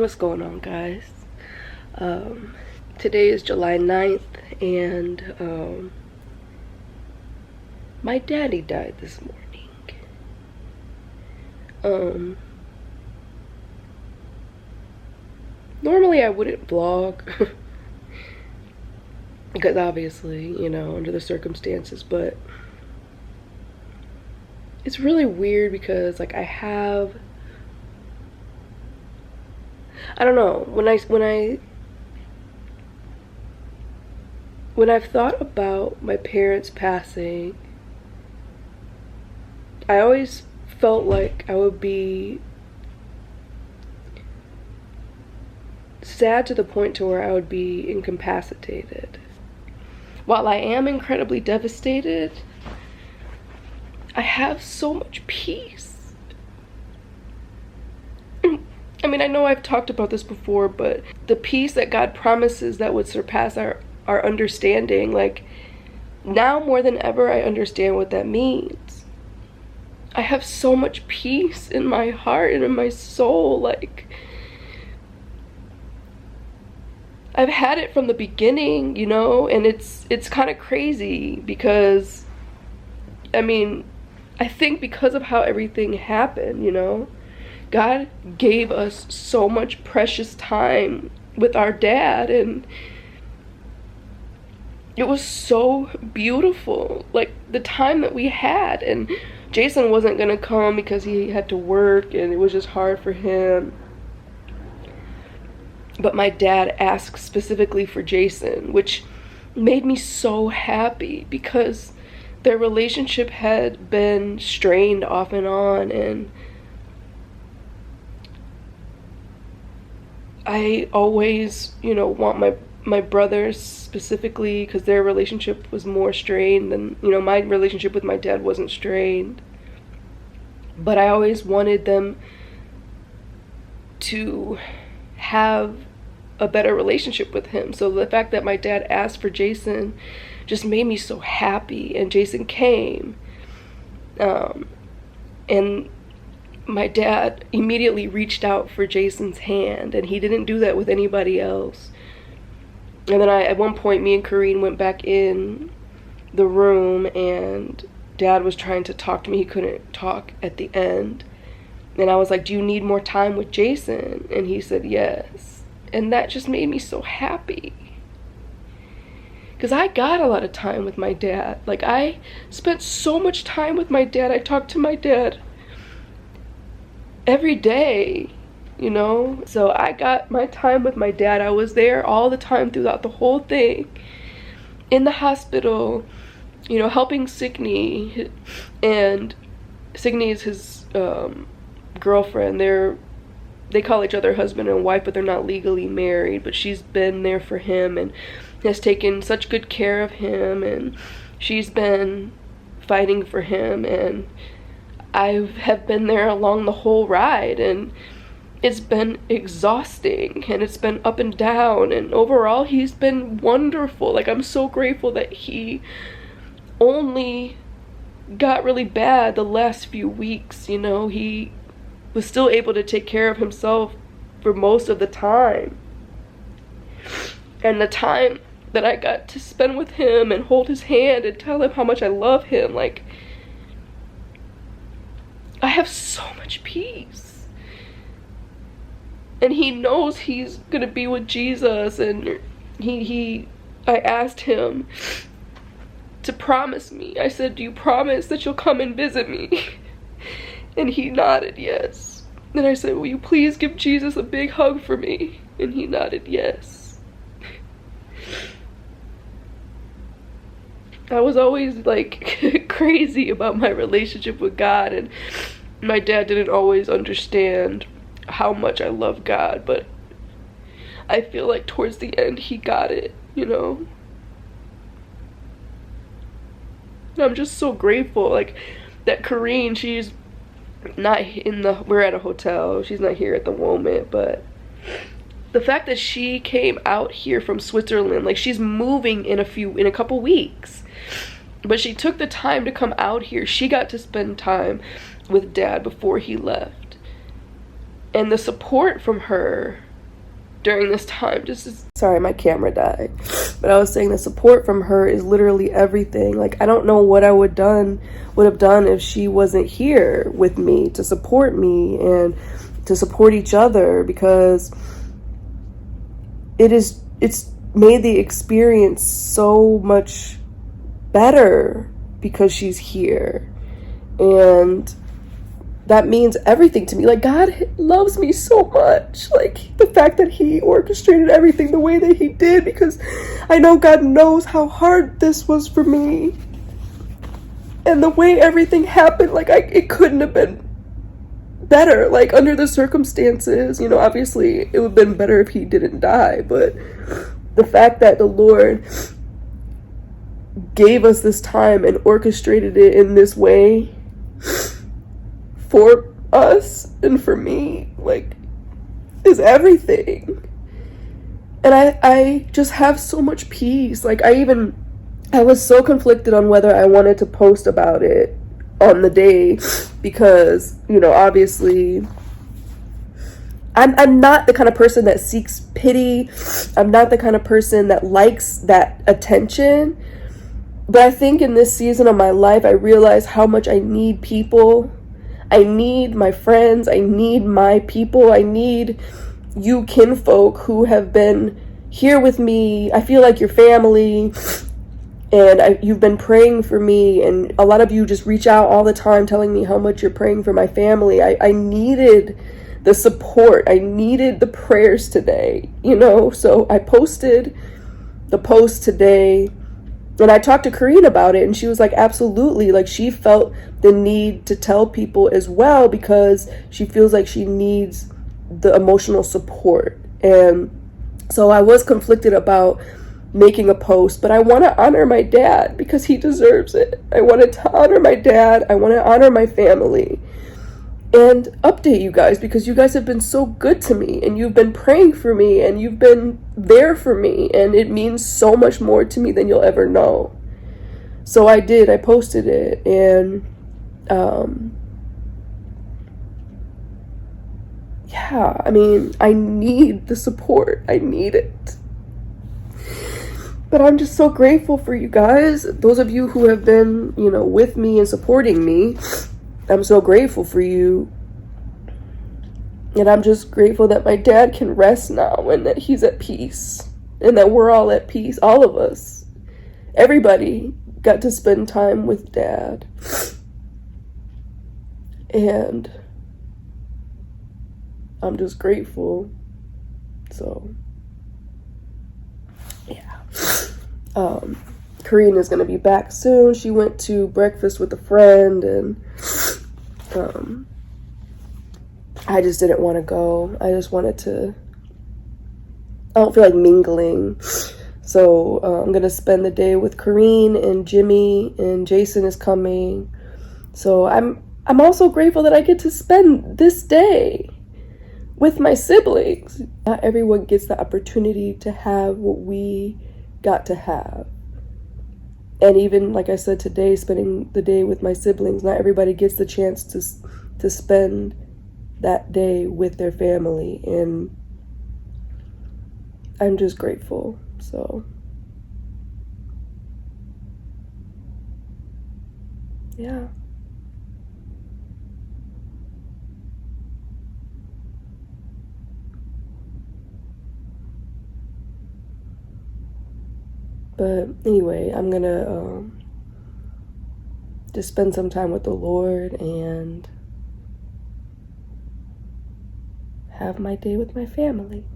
What's going on, guys? Today is July 9th, and my daddy died this morning. Normally I wouldn't vlog because obviously, you know, under the circumstances, but it's really weird because like I don't know, when I've thought about my parents passing, I always felt like I would be sad to the point to where I would be incapacitated. While I am incredibly devastated, I have so much peace. I mean, I know I've talked about this before, but the peace that God promises that would surpass our understanding, like, now more than ever, I understand what that means. I have so much peace in my heart and in my soul. Like, I've had it from the beginning, you know, and it's kind of crazy because, I mean, I think because of how everything happened, you know, God gave us so much precious time with our dad, and it was so beautiful, like the time that we had. And Jason wasn't gonna come because he had to work and it was just hard for him, but my dad asked specifically for Jason, which made me so happy because their relationship had been strained off and on, and I always, you know, want my brothers specifically, because their relationship was more strained than, you know, my relationship with my dad wasn't strained. But I always wanted them to have a better relationship with him. So the fact that my dad asked for Jason just made me so happy, and Jason came. And my dad immediately reached out for Jason's hand, and he didn't do that with anybody else. And then at one point, me and Kareen went back in the room, and Dad was trying to talk to me. He couldn't talk at the end. And I was like, do you need more time with Jason? And he said yes. And that just made me so happy, because I got a lot of time with my dad. Like, I spent so much time with my dad. I talked to my dad every day, you know? So I got my time with my dad. I was there all the time throughout the whole thing, in the hospital, you know, helping Signy. And Signy is his girlfriend. They call each other husband and wife, but they're not legally married. But she's been there for him and has taken such good care of him, and she's been fighting for him, and I have been there along the whole ride, and it's been exhausting, and it's been up and down, and overall he's been wonderful. Like, I'm so grateful that he only got really bad the last few weeks, you know. He was still able to take care of himself for most of the time. And the time that I got to spend with him and hold his hand and tell him how much I love him, like, I have so much peace. And he knows he's gonna be with Jesus, and I asked him to promise me. I said, do you promise that you'll come and visit me? And he nodded yes. And I said, will you please give Jesus a big hug for me? And he nodded yes. I was always like crazy about my relationship with God, and my dad didn't always understand how much I love God, but I feel like towards the end he got it, you know. And I'm just so grateful, like, that Kareen, she's not we're at a hotel, she's not here at the moment, but the fact that she came out here from Switzerland, like, she's moving in a couple weeks, but she took the time to come out here. She got to spend time with Dad before he left, and the support from her during this time. Sorry, my camera died. But I was saying the support from her is literally everything. Like, I don't know what I would have done if she wasn't here with me to support me and to support each other, because it's made the experience so much better because she's here. And that means everything to me. Like, God loves me so much. Like, the fact that he orchestrated everything the way that he did, because I know God knows how hard this was for me. And the way everything happened, like, it couldn't have been better. Like, under the circumstances, you know, obviously it would have been better if he didn't die, but the fact that the Lord gave us this time and orchestrated it in this way for us and for me, like, is everything. And I just have so much peace. Like, I was so conflicted on whether I wanted to post about it on the day, because, you know, obviously I'm not the kind of person that seeks pity. I'm not the kind of person that likes that attention. But I think in this season of my life, I realize how much I need people. I need my friends. I need my people. I need you kinfolk who have been here with me. I feel like your family, and you've been praying for me, and a lot of you just reach out all the time telling me how much you're praying for my family. I needed the support. I needed the prayers today, you know? So I posted the post today, and I talked to Karine about it, and she was like, absolutely. Like, she felt the need to tell people as well, because she feels like she needs the emotional support. And so I was conflicted about making a post, but I want to honor my dad because he deserves it. I wanted to honor my dad. I want to honor my family and update you guys, because you guys have been so good to me, and you've been praying for me, and you've been there for me, and it means so much more to me than you'll ever know. So I posted it, and yeah, I mean, I need the support. I need it. But I'm just so grateful for you guys, those of you who have been, you know, with me and supporting me. I'm so grateful for you. And I'm just grateful that my dad can rest now, and that he's at peace, and that we're all at peace. All of us, everybody got to spend time with Dad. And I'm just grateful. So yeah. Karine is going to be back soon. She went to breakfast with a friend, and I just didn't want to go. I just wanted to, I don't feel like mingling. So I'm going to spend the day with Karine and Jimmy, and Jason is coming. So I'm also grateful that I get to spend this day with my siblings. Not everyone gets the opportunity to have what we got to have. And even, like I said, today, spending the day with my siblings, not everybody gets the chance to spend that day with their family. And I'm just grateful. So yeah. But anyway, I'm gonna just spend some time with the Lord and have my day with my family.